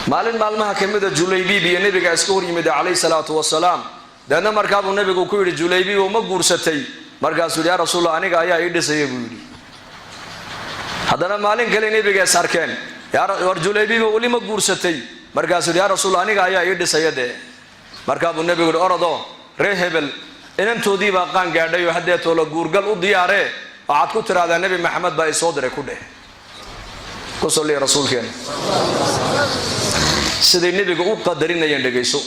maalin maalmaha kamida Julaybiib iyo nabiga isku hor yimid alayhi salaatu wasalaam dana markaa uu nabigu ku yiri Julaybiib oo ma guursatay markaas uu yaa rasuul aniga ayaa ii dhisay buu yiri hadana maalin kale nabiga sarkeen yaa Julaybiib oo lima guursatay markaas uu yaa rasuul aniga ayaa ii dhisay markaa uu nabigu orado reehebel inantoodii baa qaan gaadhay oo hadda tolo guurgal u diyaaree waxaad ku tiraahdaa nabi maxamed baa soo diray ku dheh ku soo leeyahay rasuulkeen sidii nabiga u qadarinayeen dhageyso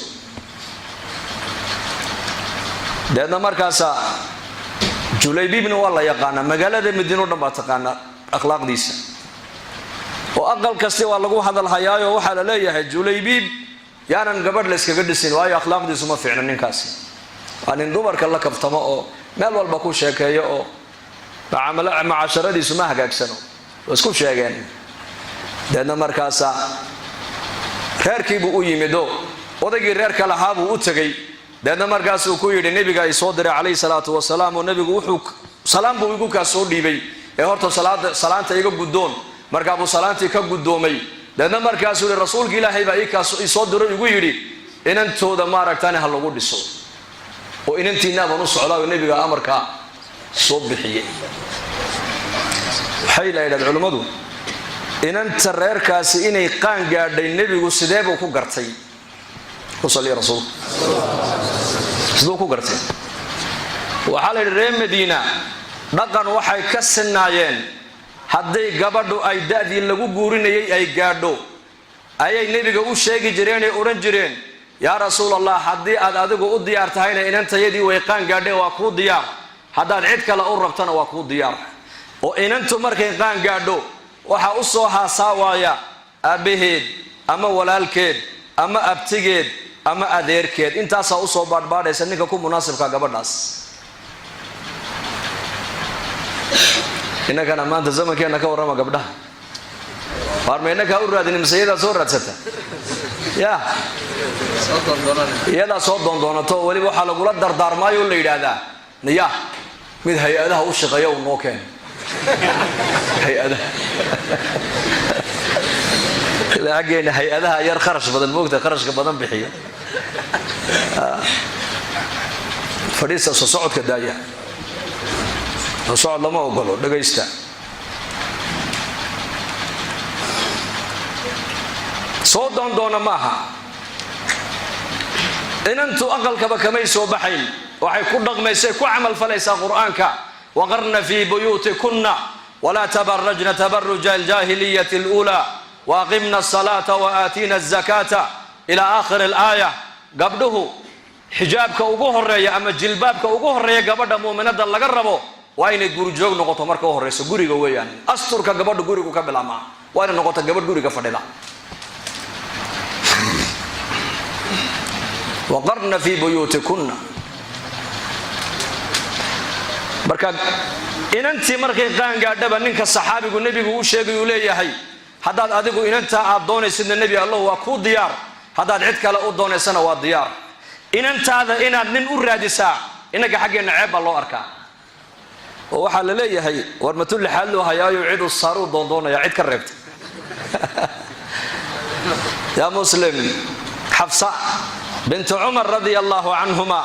deedna markaas Julaybiibna waa la yaqaan magaalada Madiina oo dhan baa taqaan akhlaaqdiisa oo aqal kasta waa lagu hadal hayaayo waxa la leeyahay Julaybiib yaanan gabadh la iskaga dhisin waayo akhlaaqdiisu ma fiicna ninkaasi aan dumarka la kaftamo oo meel walba ku sheekeeyo oo macaasharadiisu ma hagaagsano isku sheegeen deedna markaas reerkii buu u yimido odagii reerka lahaa buu u tagay deedna markaas uu ku yiri nabiga ay soo diray alayhi salaatu wasalaam oo nabigu wuxuu salaam buu igu ka soo dhiibay ee horta salaanta iga gudoon markaa buu salaantii ka gudoomay deedna markaas uu rasuulka ilaahay baa ii soo diray igu yiri inantooda ma aragtaan hal lagu dhiso oo inantiina baan u socdaa nabiga amarka soo bixiyay waxay leeyahay culimadu inanta reerkaasi inay qaan gaadhay nabigu sidee buu ku gartay وصلي رسول صدوق قرتي وحال ريم مدينة dhaqan waxay ka sinaayeen haday gabadhu ay daadii lagu guurinayay ay gaadho ayay nabiga u sheegi jireen ee oran jireen ya rasuulallah hadii aad adigu u diyaar tahayna inantayadii way qaan gaadhay waa ku diyaar hadaad cid kale u rabtana waa ku diyaar oo inantu markay qaan gaadho waxa u soo haasaawaya abaheed ama walaalkeed ama abtigeed ama adeerkeed intaas u soo baadbaadaysa ninka ku munaasibka gabadhaas inagana maanta zamankeena ka warama gabdhaha farmeena ka u raadin masayida soo raadsata ya iyada soo doondoonato wali waxa lagu la dardaarmaayo la yiraahdaa niya mid hay'adaha u shaqeeyo oo nookeen hay'adaha laageena hay'adaha yar kharash badan moogta kharashka badan bixiyo fadhiisa soo socodka daaya socod lama ogolo dhageysta soo doona maaha inantu aqalkaba kamay soo baxayn waxay ku dhaqmaysay ku amal falaysa quraanka waqarna fi buyutikunna wala tabarrajna tabarruj al-jahiliyyah al-ula وأقمنا الصلاة وآتينا الزكاة إلى آخر الآية قبله حجابك وجوه الريا أما جلبابك وجوه الريا قبضة مؤمنة الله قربه وين الجورجوج نقطة مركه الرئيس جوري جويان أستر كقبض جوري كقبل ما وين نقطة قبض جوري كفدلا وقرن في بيوتكن مركب إن أنت مركب كان قاعد بنيك الصحابي والنبي وشيء يقولي هاي hadaad adigu inanta aad doonaysid nabi Allah waa ku diyaar hadaad cid kale u doonaysana waa diyaar inantaada inaad nin u raadisaa inaga xageena ceeb loo arkaa oo waxa la leeyahay warmatul xal loo hayaayo cid u saaru doondoonaya cid ka reebta ya muslim Hafsa bint Umar radiyallahu anhuma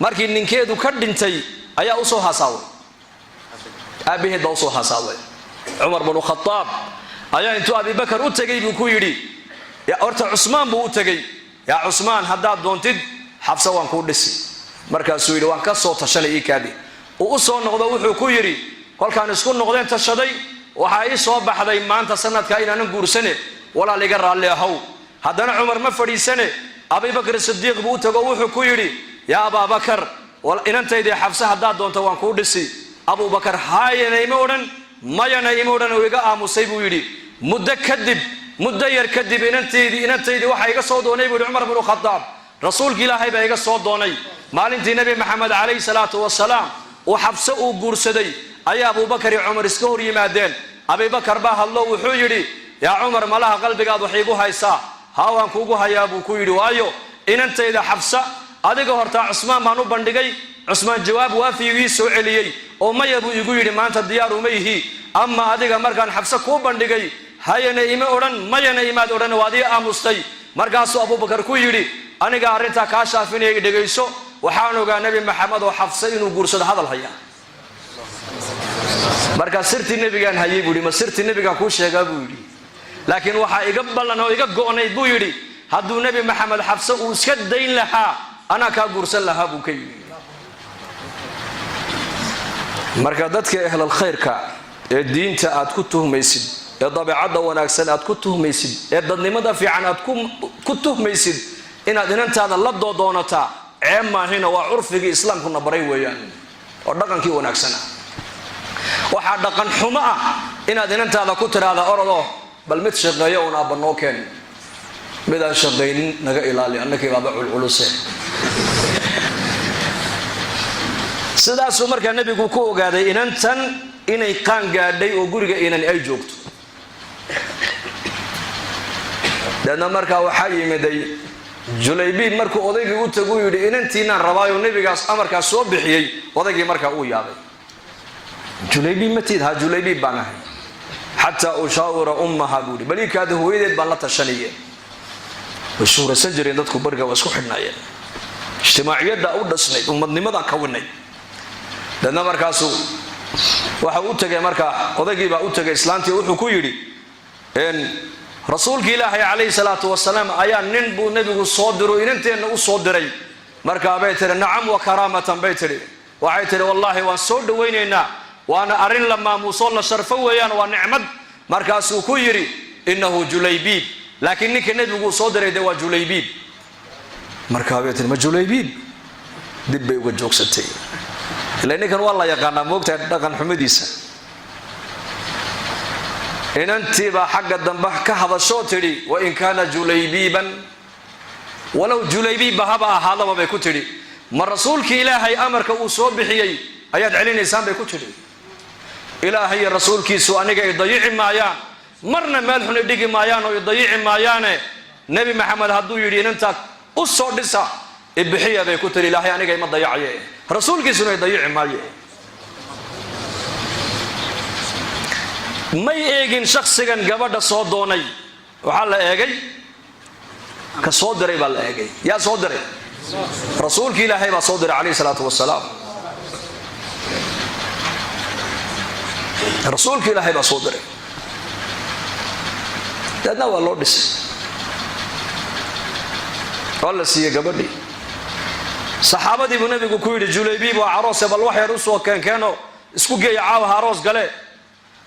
markii ninkeedu ka dhintay ayaa u soo hasaaway abaheed u soo hasaaway Umar ibn Khattab ayaa intuu Abi Bakar u tagay buu ku yiri ya orta Usmaan buu u tagay ya Usmaan hadaad doontid Hafsa waan ku dhisi markaas uu yiri waan ka soo tashanay kaadi oo u soo noqdo wuxuu ku yiri kolkaan isku noqdeen tashaday waxa ay soo baxday maanta sanadka inaan guursane wala liga raali ahaw hadana Umar ma fadhiisane Abi Bakar Siddiq buu u tago wuxuu ku yiri ya Abu Bakar wal inantaydii Hafsa hadaad doonto waan ku dhisi Abu Bakar haayeenay ma oran mayana imuudan oo iga aamusay buu yiri muddo yar kadib inanteedii waxa iga soo doonay buu Umar ibn Khattab rasuulka Ilaahay baa iga soo doonay maalintii nabi Maxamed alayhi salaatu wasalaam oo Hafsa uu guursaday ayaa Abu Bakar iyo Umar iska hor yimaadeen Abu Bakar baa hadlo wuxuu yiri ya Umar malaha qalbigaad wax igu haysaa hawaan kuugu hayaa buu ku yiri waayo inanteeda Hafsa adiga horta Usmaan baan u bandhigay Usmaan jawaab waafiyi soo celiyay oo mayabu igu yiri maanta diyaar uma yihi amma adiga markaan Hafsa ku bandhigay hayana ima odhan mayana imaad odhan waadii aamustay markaasuu abubakar ku yidhi aniga arrintaa kaa shaafinaya dhegayso waxaan ogaa nebi maxamed oo xafsa inuu guursado hadal haya markaa sirtii nebigaan hayay buu yidhi ma sirtii nebigaan kuu sheegaa buu yidhi laakiin waxaa iga ballan oo iga go'nayd buu yidhi hadduu nebi maxamed xafsa uu iska dayn lahaa anaa kaa guursan lahaa buu ka yidhi marka dadka ahlul khayrka ee diinta aad ku tuhmaysid ee dabeecadda wanaagsan aad ku tuhmaysid ee dadnimada fiican aad ku tuhmaysid inaad inantaada la doodoonata ceeb maahina waa curfigii islaamkuna baray weeyaan oo dhaqankii wanaagsan waxaa dhaqan xumo ah inaad inantaada ku tiraahdo orodo bal mid shaqeeyo oo aabba noo keen mid aan shaqeynin naga ilaali annakii baaba culculuse sidaasuu markaa nebigu ku ogaaday inantan inay qaan gaadhay oo guriga inan ay joogto dadna markaa waxaa yimiday julaybiib markuu odaygii u tagu yidhi inantiinaan rabaayo nebigaas amarkaas soo bixiyey odaygii markaa uu yaabay julaybiib matiid ha julaybiib baan ahay xataa ushaawira ummaha buu yidhi baliikaada hooyadeed baan la tashanaya way suuraysan jireen dadku bariga waa isku xidhnaayeen ijtimaaciyadda u dhasnayd ummadnimada ka winay dadna markaasuu waxa u tagay markaa odaygii baa u tagay islaantii wuxuu ku yidhi rasuulkii ilaahay calayhi salaatu wasalaam ayaa nin buu nebigu soo diro inanteenna u soo diray markaa bay tihi nacam wa karaamatan bay tihi waxay tihi wallaahi waan soo dhawaynaynaa waana arrin la maamuusoo la sharfo weeyaan waa nicmad markaasuu ku yidhi innahu julaybiib laakiin ninka nebigu soo diray de waa julaybiib markaa bay tihi ma julaybiib dib bay uga joogsatay ilaa ninkan waa la yaqaanaa moogtahay dhaqan xumadiisa inantiibaa xagga dambe ka hadashoo tidhi wain kaana julaybiiban walow julaybiibba haba ahaadaba bay ku tidhi ma rasuulkii ilaahay amarka uu soo bixiyey ayaad celinaysaan bay ku tidhi ilaahay iyo rasuulkiisu aniga i dayici maayaan marna meel xun i dhigi maayaan oo i dayici maayaane nebi maxamed hadduu yidhi inantaa u soo dhisa ibixiya bay ku tidhi ilaahay aniga ima dayacaye rasuulkiisuna i dayici maaye may eegin shakhsigan gabadha soo doonay waxaa la eegay ka soo diray baa la eegay yaa soo diray rasuulkii ilaahay baa soo diray calayhi salaatu wasalaam rasuulkii ilaahay baa soo diray dadna waa loo dhisay waa la siiyey gabadhii saxaabadii buu nebigu ku yidhi julaybiib waa caroose bal wax yar u soo keenkeeno isku geeya caawaha aroos gale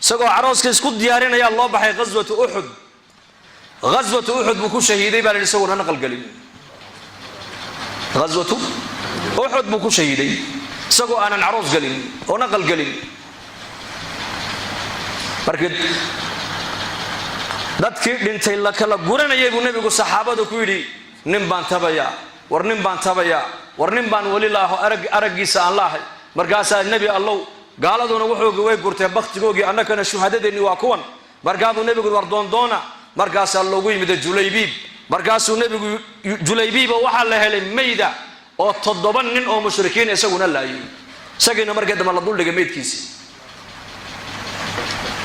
isagoo carooska isku diyaarinayaa loo baxay ghaswatu uxud ghaswatu uxud buu ku shahiiday baa la yidhi isaguna naqal gelin ghaswatu uxud buu ku shahiiday isagoo aanan caroos gelin oo naqal gelin markii dadkii dhintay la kala guranayay buu nebigu saxaabada ku yidhi nin baan tabayaa war nin baan tabayaa war nin baan weli laaho araggiisa aan laahay markaasaa nebi allow gaaladuna wuxuuga way gurteen baktigoogii annakana shuhadadeennii waa kuwan markaabuu nebigu war doondoona markaasaa loogu yimid julaybiib markaasuu nebigu julaybiiba waxaa la helay mayda oo 7 nin oo mushrikiin isaguna laayay isagiina markii dambe la duldhigay meydkiisii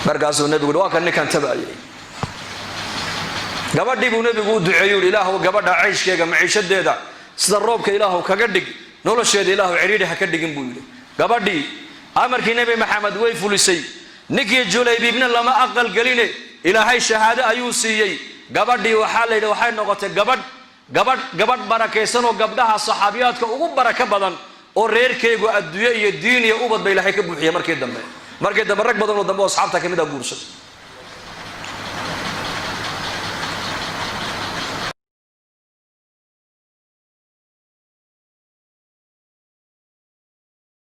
markaasuu nebigu waa kan ninkan tabaayay gabadhii buu nebigu u duceeyey ilaahu gabadha cayshkeega maciishadeeda sida roobka ilaahu kaga dhig nolosheeda ilaahu ciriiri ha ka dhigin buu yidhi gabadhii amarkii nebi maxamed way fulisay ninkii julaybiibna lama aqal geline ilaahay shahaado ayuu siiyey gabadhii waxaa la yidhi waxay noqotay gabadh barakaysan oo gabdhaha saxaabiyaadka ugu baraka badan oo reerkeegu adduunye iyo diin iyo ubad ba ilaahay ka buuxiyey markii dambe rag badan oo dambe oo asxaabta ka mid ah guursaday